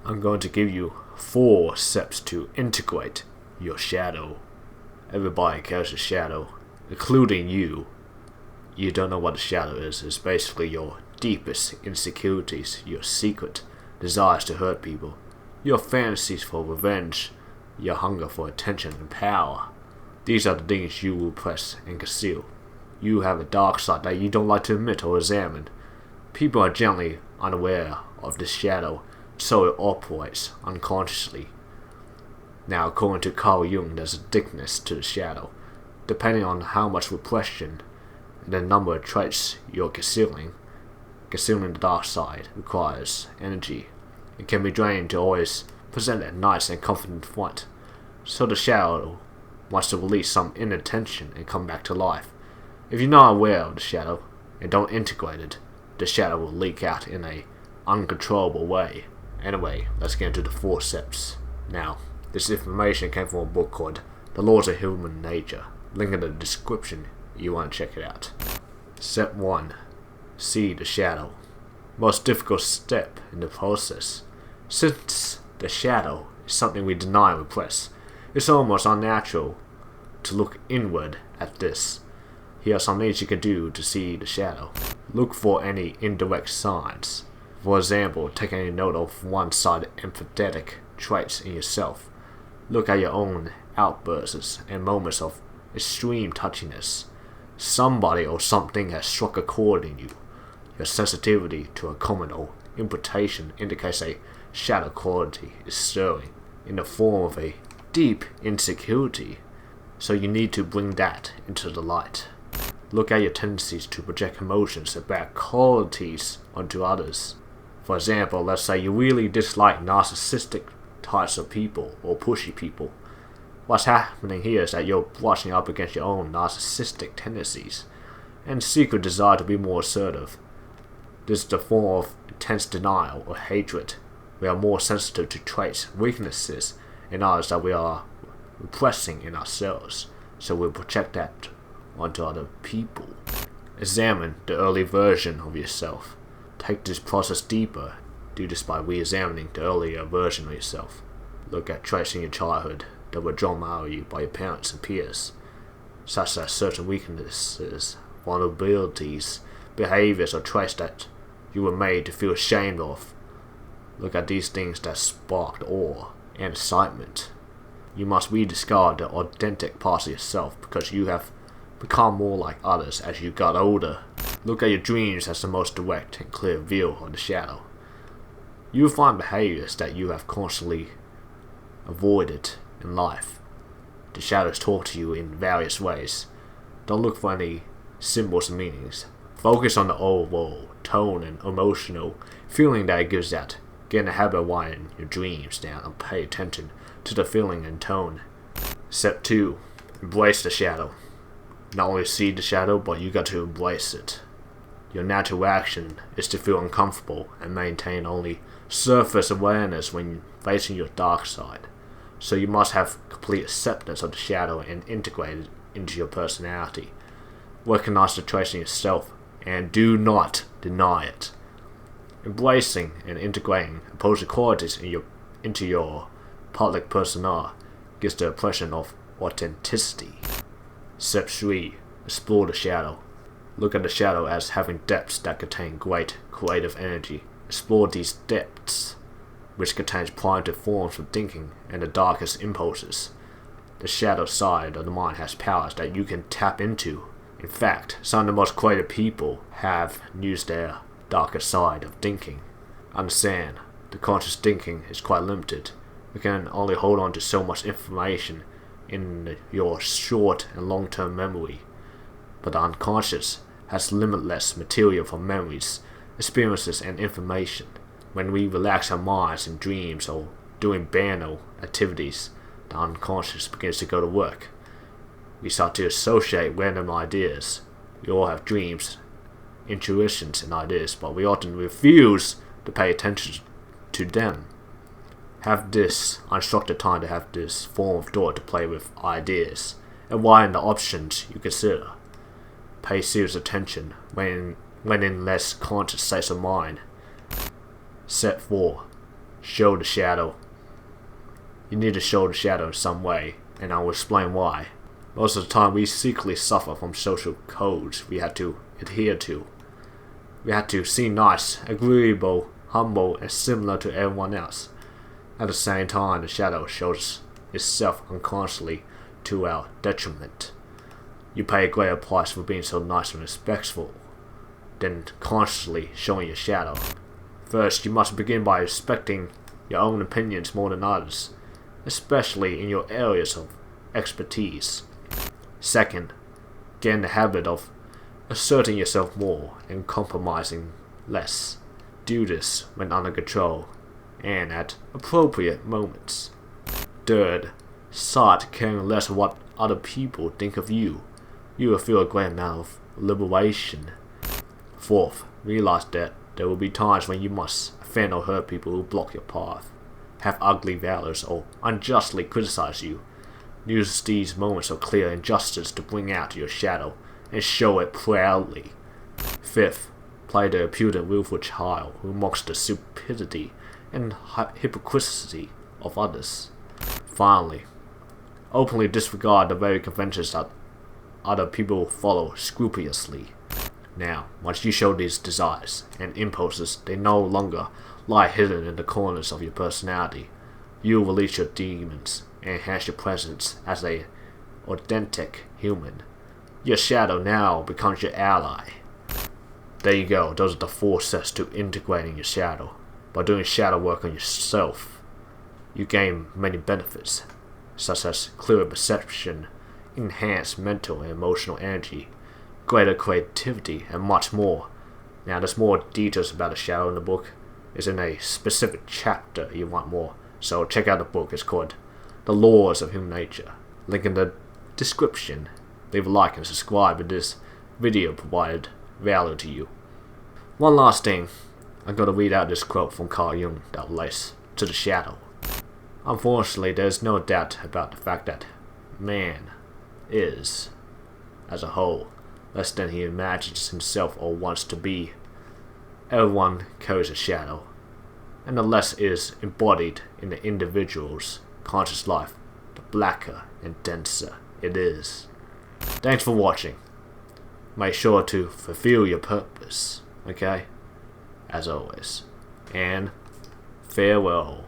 I'm going to give you 4 steps to integrate your shadow. Everybody carries a shadow, including you. You don't know what a shadow is. It's basically your deepest insecurities, your secret desires to hurt people, your fantasies for revenge, your hunger for attention and power. These are the things you repress and conceal. You have a dark side that you don't like to admit or examine. People are generally unaware of this shadow, so it operates unconsciously. Now, according to Carl Jung, there's a thickness to the shadow. Depending on how much repression and the number of traits you're concealing the dark side requires energy. It can be drained to always present a nice and confident front. So the shadow wants to release some inner tension and come back to life. If you're not aware of the shadow and don't integrate it, the shadow will leak out in an uncontrollable way. Anyway, let's get into the 4 steps. Now, this information came from a book called The Laws of Human Nature. Link in the description if you want to check it out. Step 1. See the shadow. Most difficult step in the process. Since the shadow is something we deny and repress, it's almost unnatural to look inward at this. Here are some things you can do to see the shadow. Look for any indirect signs. For example, take any note of one-sided empathetic traits in yourself. Look at your own outbursts and moments of extreme touchiness. Somebody or something has struck a chord in you. Your sensitivity to a comment or imputation indicates a shadow quality is stirring in the form of a deep insecurity, so you need to bring that into the light. Look at your tendencies to project emotions and bad qualities onto others. For example, let's say you really dislike narcissistic types of people or pushy people. What's happening here is that you're brushing up against your own narcissistic tendencies and secret desire to be more assertive. This is the form of intense denial or hatred. We are more sensitive to traits, weaknesses in others that we are repressing in ourselves, so we project that onto other people. Examine the early version of yourself. Take this process deeper. Do this by re-examining the earlier version of yourself. Look at traits in your childhood that were drawn out of you by your parents and peers, such as certain weaknesses, vulnerabilities, behaviors or traits that you were made to feel ashamed of. Look at these things that sparked awe and excitement. You must rediscover the authentic parts of yourself because you have become more like others as you got older. Look at your dreams as the most direct and clear view of the shadow. You will find behaviors that you have constantly avoided in life. The shadows talk to you in various ways. Don't look for any symbols and meanings. Focus on the overall tone and emotional feeling that it gives out. Get in the habit of writing your dreams down and pay attention to the feeling and tone. Step 2. Embrace the shadow. Not only see the shadow, but you got to embrace it. Your natural reaction is to feel uncomfortable and maintain only surface awareness when facing your dark side. So you must have complete acceptance of the shadow and integrate it into your personality. Recognize the traits in yourself and do not deny it. Embracing and integrating opposing qualities into your public persona gives the impression of authenticity. Step 3. Explore the shadow. Look at the shadow as having depths that contain great creative energy. Explore these depths, which contains primitive forms of thinking and the darkest impulses. The shadow side of the mind has powers that you can tap into. In fact, some of the most creative people have used their darker side of thinking. Understand, the conscious thinking is quite limited. You can only hold on to so much information in your short and long-term memory. But the unconscious has limitless material for memories, experiences, and information. When we relax our minds in dreams or doing banal activities, the unconscious begins to go to work. We start to associate random ideas. We all have dreams, intuitions, and ideas, but we often refuse to pay attention to them. Have this unstructured time to have this form of thought to play with ideas and widen the options you consider. Pay serious attention when in less conscious states of mind. Step 4. show the shadow. You need to show the shadow in some way, and I will explain why. Most of the time we secretly suffer from social codes we had to adhere to. We had to seem nice, agreeable, humble, and similar to everyone else. At the same time, the shadow shows itself unconsciously to our detriment. You pay a greater price for being so nice and respectful than consciously showing your shadow. First, you must begin by respecting your own opinions more than others, especially in your areas of expertise. Second, get in the habit of asserting yourself more and compromising less. Do this when under control and at appropriate moments. Third, start caring less of what other people think of you. You will feel a great amount of liberation. Fourth, realize that there will be times when you must offend or hurt people who block your path, have ugly values, or unjustly criticize you. Use these moments of clear injustice to bring out your shadow and show it proudly. Fifth, play the impudent willful child who mocks the stupidity and hypocrisy of others. Finally, openly disregard the very conventions that other people follow scrupulously. Now, once you show these desires and impulses, they no longer lie hidden in the corners of your personality. You release your demons and enhance your presence as an authentic human. Your shadow now becomes your ally. There you go, those are the 4 steps to integrating your shadow. By doing shadow work on yourself, you gain many benefits, such as clearer perception, enhanced mental and emotional energy, greater creativity, and much more. Now, there's more details about the shadow in the book. It's in a specific chapter you want more, so check out the book. It's called The Laws of Human Nature. Link in the description. Leave a like and subscribe if this video provided value to you. One last thing, I'm going to read out this quote from Carl Jung that relates to the shadow. Unfortunately, there's no doubt about the fact that man is, as a whole, less than he imagines himself or wants to be. Everyone carries a shadow, and the less is embodied in the individual's conscious life, the blacker and denser it is. Thanks for watching. Make sure to fulfill your purpose, okay? As always. And farewell.